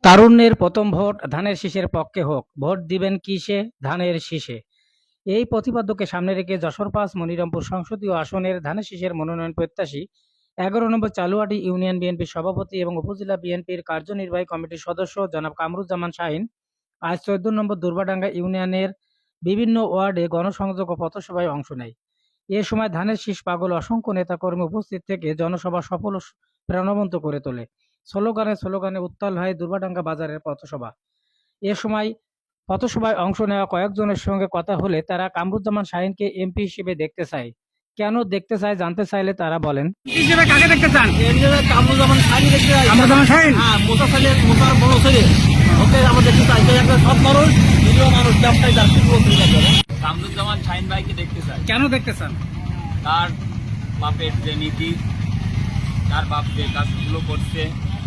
তারুণ্যের প্রথম ভোট ধানের শীষের পক্ষে হোক, ভোট দিবেন কিসে? ধানের শীষে। এই প্রতিপাদ্যকে সামনে রেখে যশোর-৫ মনিরামপুর সংসদীয় আসনের ধানের শীষের মনোনয়ন প্রত্যাশী ১১ নম্বর চালুয়াডি ইউনিয়ন বিএনপির সভাপতি এবং উপজেলা বিএনপির কার্যনির্বাহী কমিটির সদস্য জনাব কামরুজ্জামান শাহীন আজ ১৪ নম্বর দুর্বাডাঙ্গা ইউনিয়নের বিভিন্ন ওয়ার্ডে গণসংযোগ ও পথসভায় অংশ নেয়। এ সময় ধানের শীষ পাগল অসংখ্য নেতাকর্মী উপস্থিত থেকে জনসভা সফল ও প্রাণবন্ত করে তোলে। স্লোগানে উত্তাল হয় দুর্বাডাঙ্গা বাজারের পথসভা। এ সময় পথসভায় অংশ নেওয়া কয়েকজনের সঙ্গে কথা হলে তারা কামরুজ্জামান শাহীনকে এমপি হিসেবে দেখতে চায়। কেন দেখতে চায় জানতে চাইলে তারা বলেন, হিসেবে কাকে দেখতে চান? কামরুজ্জামান শাহীন দেখতে চাই। কামরুজ্জামান শাহীন? হ্যাঁ, মোতার বড় ছেলে। ওকে আমরা দেখতে চাই। সে একটা সৎ মানুষ, নিরীহ মানুষ, ব্যবসায়ী যার কিছু বলতে চাই। কামরুজ্জামান শাহীন ভাইকে দেখতে চাই। কেন দেখতে চান? তার বাপের যে নীতি, তার বাপ যে কাজগুলো করছে,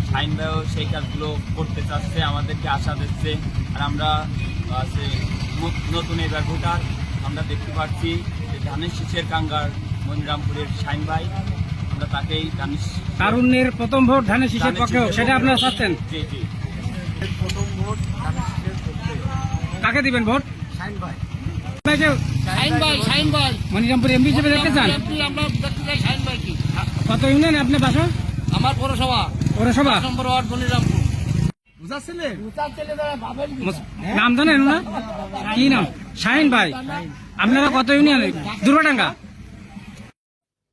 শাহীন ভাইও সেই কাজগুলো করতে চাচ্ছে, আমাদেরকে আশা দিচ্ছে। আর আমরা নতুন এবার ভোটার, আমরা দেখতে পাচ্ছি যে ধানের শীষের কাঙ্গার মনিরামপুরের শাহীন ভাই, আমরা তাকেই তারুণ্যের প্রথম ভোট ধানের শীষের পক্ষে হোক, সেটা আপনারা চাচ্ছেন? জি জি, প্রথম ভোট ধানের শীষের পক্ষে। কাকে দিবেন ভোট? শাহীন ভাই। শাহীন ভাই মনিরামপুর এমপি হিসেবে দেখতে চান? আমরা দেখতে চাই শাহীন ভাই। কি কত ইউনিয়ন আপনার বাসা? আমার পৌরসভা পৌরসভা নম্বর ওয়ার্ড মনিরামপুর। নাম জানেন না? কি নাম? শাহীন ভাই। আপনারা কত ইউনিয়নে? দুর্বাডাঙ্গা।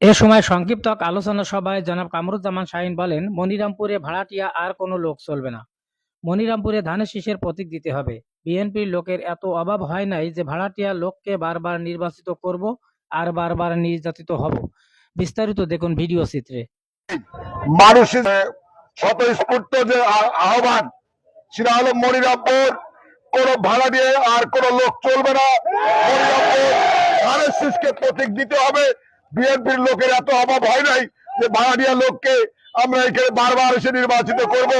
এ সময় সংক্ষিপ্ত আলোচনা সভায় জনাব কামরুজ্জামান শাহীন বলেন, মনিরামপুরে ভাড়াটিয়া আর কোনো লোক চলবে না। মনিরামপুরে ধানের শীষের প্রতীক দিতে হবে। বিএনপির লোকের এত অভাব হয় নাই যে ভাড়াটিয়া লোককে বারবার নির্বাচিত করব আর বারবার নির্যাতিত হব। বিস্তারিত দেখুন ভিডিও চিত্রে। মানুষের স্বতঃস্ফূর্ত যে আহ্বান, সেটা হলো মনিরামপুর কোন ভাড়া দিয়ে আর কোন লোক চলবে না। মনিরামপুর ধানের শীষকে প্রতীক দিতে হবে। বিএনপির লোকের এত অভাব হয় নাই যে ভাড়াটিয়া লোককে আমরা এখানে বারবার এসে নির্বাচিত করব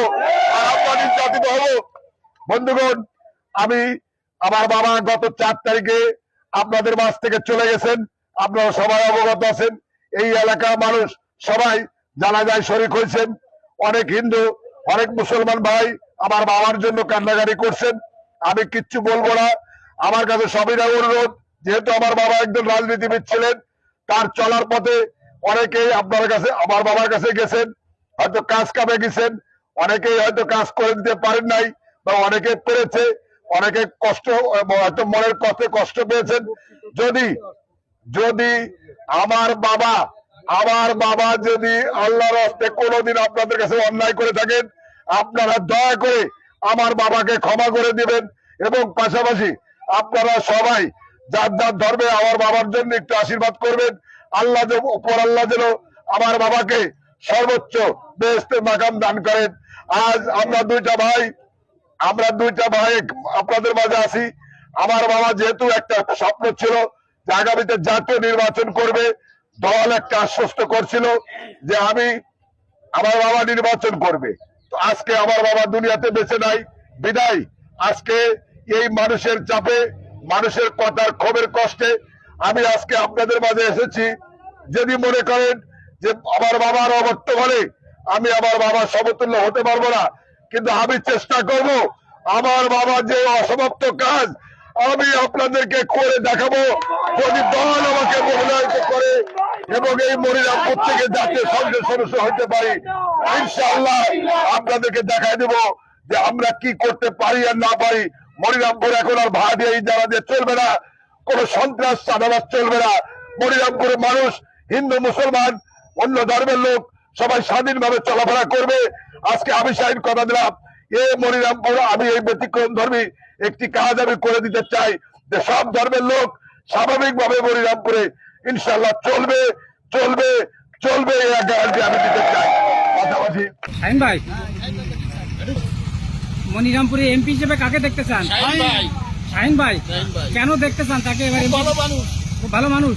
আর আমরা নির্যাতিত হব। বন্ধুগণ, আমার বাবা গত ৪ তারিখে আপনাদের মাঝ থেকে চলে গেছেন। আপনারা সবাই অবগত আছেন। এই এলাকার মানুষ সবাই জানাজায় শরীক হয়েছেন। অনেক হিন্দু, অনেক মুসলমান ভাই আমার বাবার জন্য কান্নাকাটি করছেন। আমি কিচ্ছু বলবো না। আমার কাছে সবিনয় অনুরোধ, যেহেতু আমার বাবা একজন রাজনীতিবিদ ছিলেন, তার চলার পথে অনেকেই আপনার কাছে, আমার বাবার কাছে গেছেন, হয়তো কাজ কামে গেছেন, অনেকেই হয়তো কাজ করে দিতে পারেন নাই, বা অনেকে পেরেছে, অনেকে কষ্ট, হয়তো মনের কষ্টে কষ্ট পেয়েছেন। যদি আমার বাবা যদি আল্লাহর হস্তে কোনোদিন আপনাদের কাছে অন্যায় করে থাকেন, আপনারা দয়া করে আমার বাবাকে ক্ষমা করে দিবেন এবং পাশাপাশি আপনারা সবাই যার যার ধর্মে আমার বাবার জন্য একটু আশীর্বাদ করবেন। আল্লাহ যেন আমার বাবাকে সর্বোচ্চ বেহেশতের মাকাম দান করেন। আজ আমরা দুইটা ভাই আপনাদের মাঝে আছি। আমার বাবা যেহেতু একটা স্বপ্ন ছিল যে আগামীতে জাতীয় নির্বাচন করবে, দল একটা আশ্বস্ত করছিল যে আমার বাবা নির্বাচন করবে। তো আজকে আমার বাবা দুনিয়াতে বেঁচে নাই, বিদায় আজকে এই মানুষের চাপে, মানুষের কথার ক্ষোভের কষ্টে আমি আজকে আপনাদের মাঝে এসেছি। যদি মনে করেন যে আমার বাবার অবর্তমানে আমি আমার বাবার সমতুল্য হতে পারবো না, কিন্তু আমি চেষ্টা করব আমার বাবার যে অসমাপ্ত কাজ আমি আপনাদেরকে করে দেখাবো। যদি দল আমাকে মনোনয়ন করে এবং এই মনিরামপুর থেকে জাতীয় সংসদ সদস্য হতে পারি, ইনশাআল্লাহ আপনাদেরকে দেখাই দেব যে আমরা কি করতে পারি আর না পারি। মনিরামপুর এখন আর ভাড়া দিয়ে ইজারা দিয়ে চলবে না, কোন সন্ত্রাস চাঁদাবাজ চলবে না। মনিরামপুরের মানুষ, হিন্দু মুসলমান অন্য ধর্মের লোক সবাই স্বাধীনভাবে চলাফেরা করবে। আজকে আমি শাহীন কথা দিলাম, মনিরামপুর আমি এই ব্যতিক্রম ধর্মী একটি কাজ আমি করে দিতে চাই যে সব ধর্মের লোক স্বাভাবিকভাবে মনিরামপুরে ইনশাআল্লাহ চলবে এই গ্যারান্টি আমি দিতে চাই। পাশাপাশি শাহীন ভাই, মনিরামপুরে এমপি হিসেবে কাকে দেখতে চান? শাহীন ভাই। কেন দেখতে চান তাকে? এবারে ভালো মানুষ, খুব ভালো মানুষ।